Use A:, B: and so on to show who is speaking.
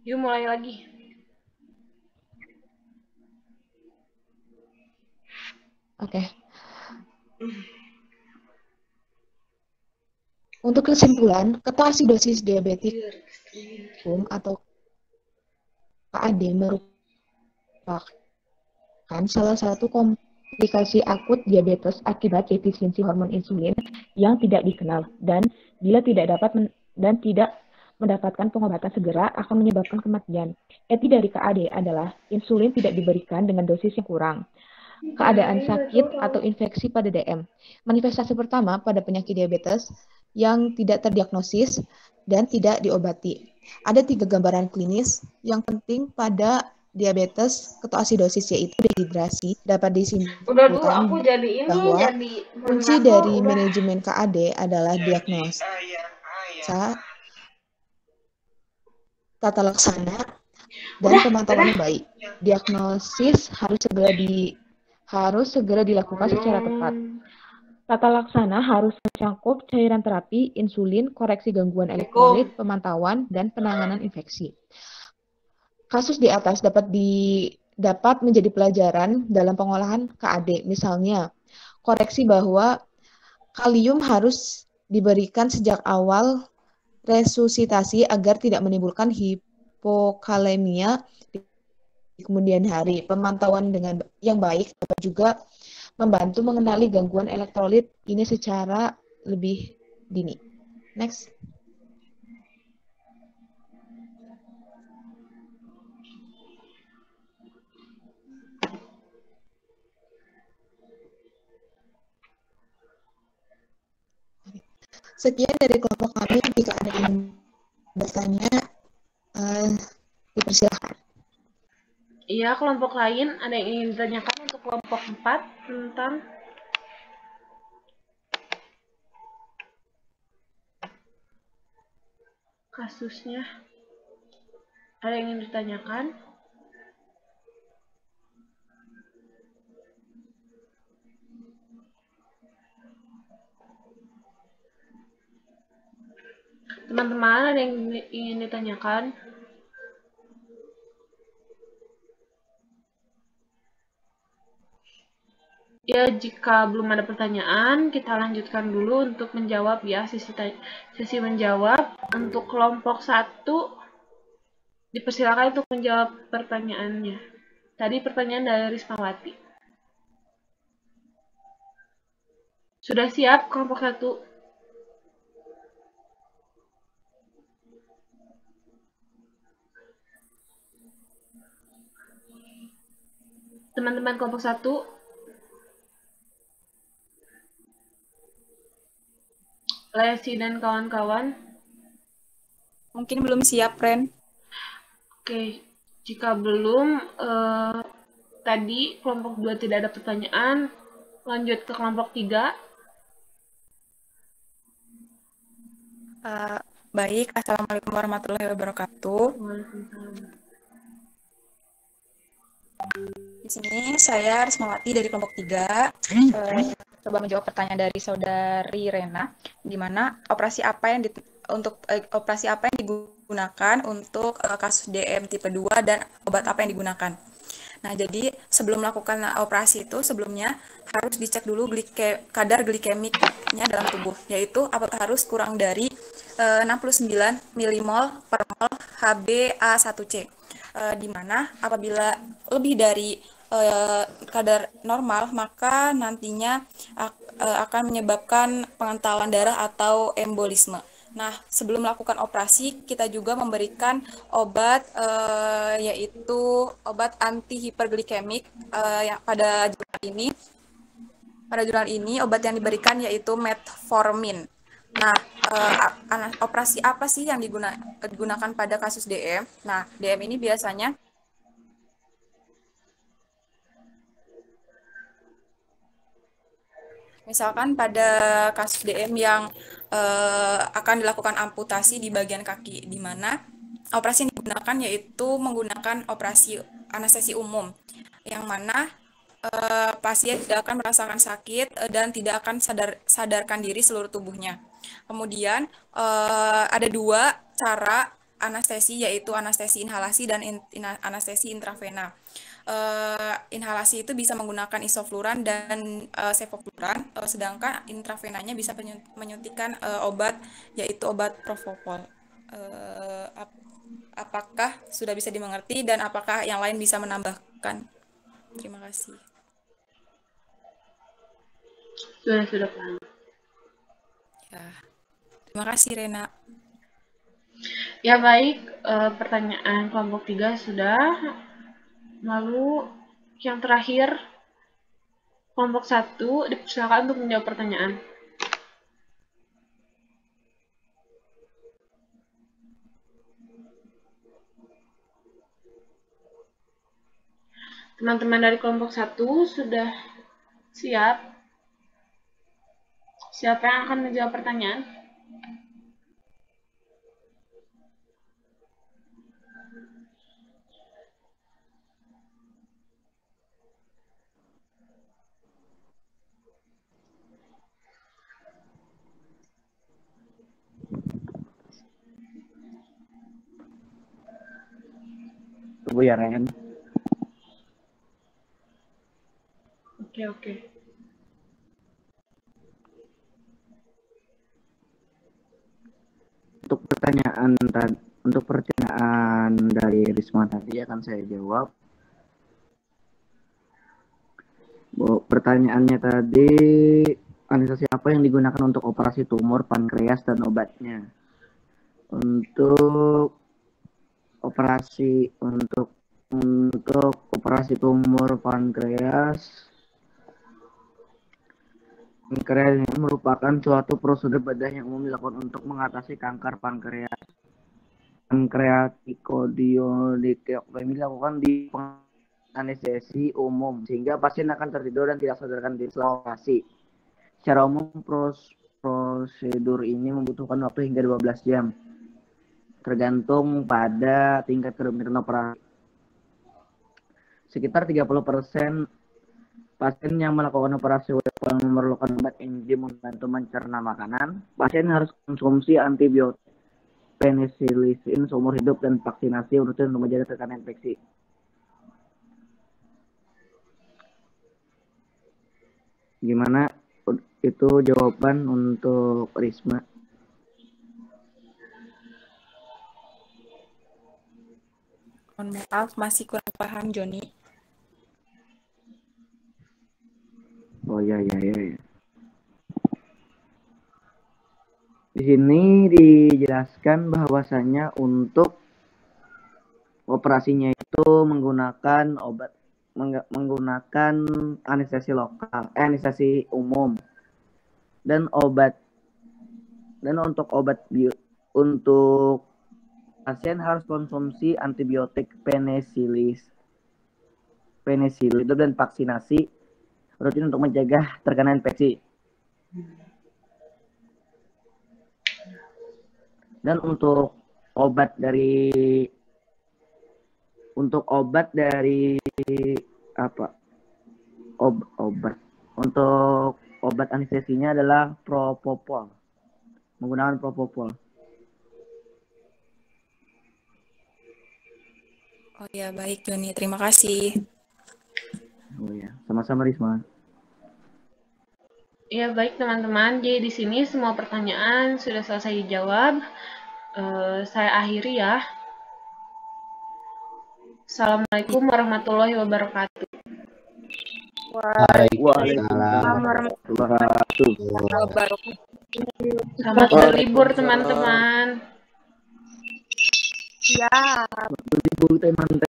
A: Yuk mulai lagi.
B: Oke. Untuk kesimpulan, ketoasidosis diabetikum atau KAD merupakan salah satu komplikasi akut diabetes akibat defisiensi hormon insulin yang tidak dikenal dan bila tidak mendapatkan pengobatan segera akan menyebabkan kematian. Eti dari KAD adalah insulin tidak diberikan dengan dosis yang kurang. Keadaan sakit atau infeksi pada DM. Manifestasi pertama pada penyakit diabetes yang tidak terdiagnosis dan tidak diobati. Ada 3 gambaran klinis yang penting pada diabetes ketoasidosis yaitu dehidrasi. Dapat
A: Udah tuh aku
B: disimpulkan
A: jadi ini
B: bahwa
A: jadi
B: kunci
A: moderator
B: dari
A: udah.
B: manajemen KAD adalah diagnosa, tata laksana, dan
A: Udah,
B: pemantauan
A: udah.
B: yang baik. Diagnosis harus segera dilakukan secara tepat. Tata laksana harus mencakup cairan terapi, insulin, koreksi gangguan elektrolit,
A: Assalamualaikum.
B: pemantauan, dan penanganan infeksi. Kasus di atas dapat menjadi pelajaran dalam pengolahan KAD. Misalnya, koreksi bahwa kalium harus diberikan sejak awal resusitasi agar tidak menimbulkan hipokalemia di kemudian hari. Pemantauan dengan yang baik dapat juga membantu mengenali gangguan elektrolit ini secara lebih dini. Next. Sekian dari kelompok kami. Jika ada yang bertanya, uh, dipersilakan.
A: Iya, kelompok lain ada yang ingin ditanyakan untuk kelompok 4 tentang kasusnya. Ada yang ingin ditanyakan? Teman-teman, ada yang ingin ditanyakan? Ya, jika belum ada pertanyaan, kita lanjutkan dulu untuk menjawab ya, sesi menjawab. Untuk kelompok 1, dipersilakan untuk menjawab pertanyaannya. Tadi pertanyaan dari Rismawati. Sudah siap kelompok 1? Teman-teman kelompok 1, Lesi dan kawan-kawan.
C: Mungkin belum siap, Ren.
A: Oke, jika belum, tadi kelompok 2 tidak ada pertanyaan, lanjut ke kelompok 3.
C: Baik, Assalamualaikum warahmatullahi wabarakatuh. Di sini saya Rismawati dari kelompok 3. Coba menjawab pertanyaan dari saudari Rena, di mana operasi apa yang digunakan untuk kasus DM tipe 2 dan obat apa yang digunakan. Nah, jadi sebelum melakukan operasi itu sebelumnya harus dicek dulu kadar glikemiknya dalam tubuh, yaitu harus kurang dari 69 milimol per mol HbA1c. Di mana apabila lebih dari kadar normal, maka nantinya akan menyebabkan pengentalan darah atau embolisme. Nah, sebelum melakukan operasi, kita juga memberikan obat yaitu obat anti hiperglikemik yang pada jurnal ini obat yang diberikan yaitu metformin. Nah, operasi apa sih yang digunakan pada kasus DM? Nah, DM ini biasanya misalkan pada kasus DM yang akan dilakukan amputasi di bagian kaki, di mana operasi yang digunakan yaitu menggunakan operasi anestesi umum, yang mana pasien tidak akan merasakan sakit dan tidak akan sadarkan diri seluruh tubuhnya. Kemudian ada dua cara anestesi, yaitu anestesi inhalasi dan anestesi intravena. Inhalasi itu bisa menggunakan isofluran dan sevofluran, sedangkan intravenanya bisa menyuntikkan obat, yaitu obat propofol. Apakah sudah bisa dimengerti dan apakah yang lain bisa menambahkan? Terima kasih.
A: Sudah paham.
C: Ya, terima kasih Rena.
A: Ya baik, pertanyaan kelompok 3 sudah. Lalu yang terakhir, kelompok 1 dipersilakan untuk menjawab pertanyaan. Teman-teman dari kelompok 1 sudah siap? Siapa yang akan menjawab pertanyaan?
D: Tunggu ya, Ren.
A: Oke.
D: Untuk pertanyaan dari Risma tadi akan saya jawab. Pertanyaannya tadi, anestesi apa yang digunakan untuk operasi tumor pankreas dan obatnya? Untuk operasi tumor pankreas ini merupakan suatu prosedur bedah yang umum dilakukan untuk mengatasi kanker pankreas. Pankreatikodiolektomi dilakukan di anestesi umum sehingga pasien akan tertidur dan tidak sadarkan diri selama operasi. Secara umum prosedur ini membutuhkan waktu hingga 12 jam tergantung pada tingkat kerumitan operasi. Sekitar 30% pasien yang melakukan operasi yang memerlukan obat enzim membantu mencerna makanan. Pasien harus konsumsi antibiotik, penicillin seumur hidup dan vaksinasi rutin untuk menjaga tekanan infeksi. Gimana itu jawaban untuk Risma?
C: Mohon maaf, masih kurang paham, Joni.
D: Oh ya. Di sini dijelaskan bahwasanya untuk operasinya itu menggunakan anestesi lokal, anestesi umum, dan untuk pasien harus konsumsi antibiotik penicillin dan vaksinasi rutin untuk mencegah terkena infeksi. Dan untuk obat dari obat anestesinya adalah propofol. Menggunakan propofol.
C: Oh ya, baik Joni, terima kasih.
D: Oh ya, sama-sama Risma.
A: Ya baik teman-teman, jadi di sini semua pertanyaan sudah selesai dijawab. Saya akhiri ya. Assalamualaikum warahmatullahi wabarakatuh.
D: Waalaikumsalam warahmatullahi wabarakatuh.
A: Selamat berlibur teman-teman.
C: Ya.
D: Berlibur teman-teman.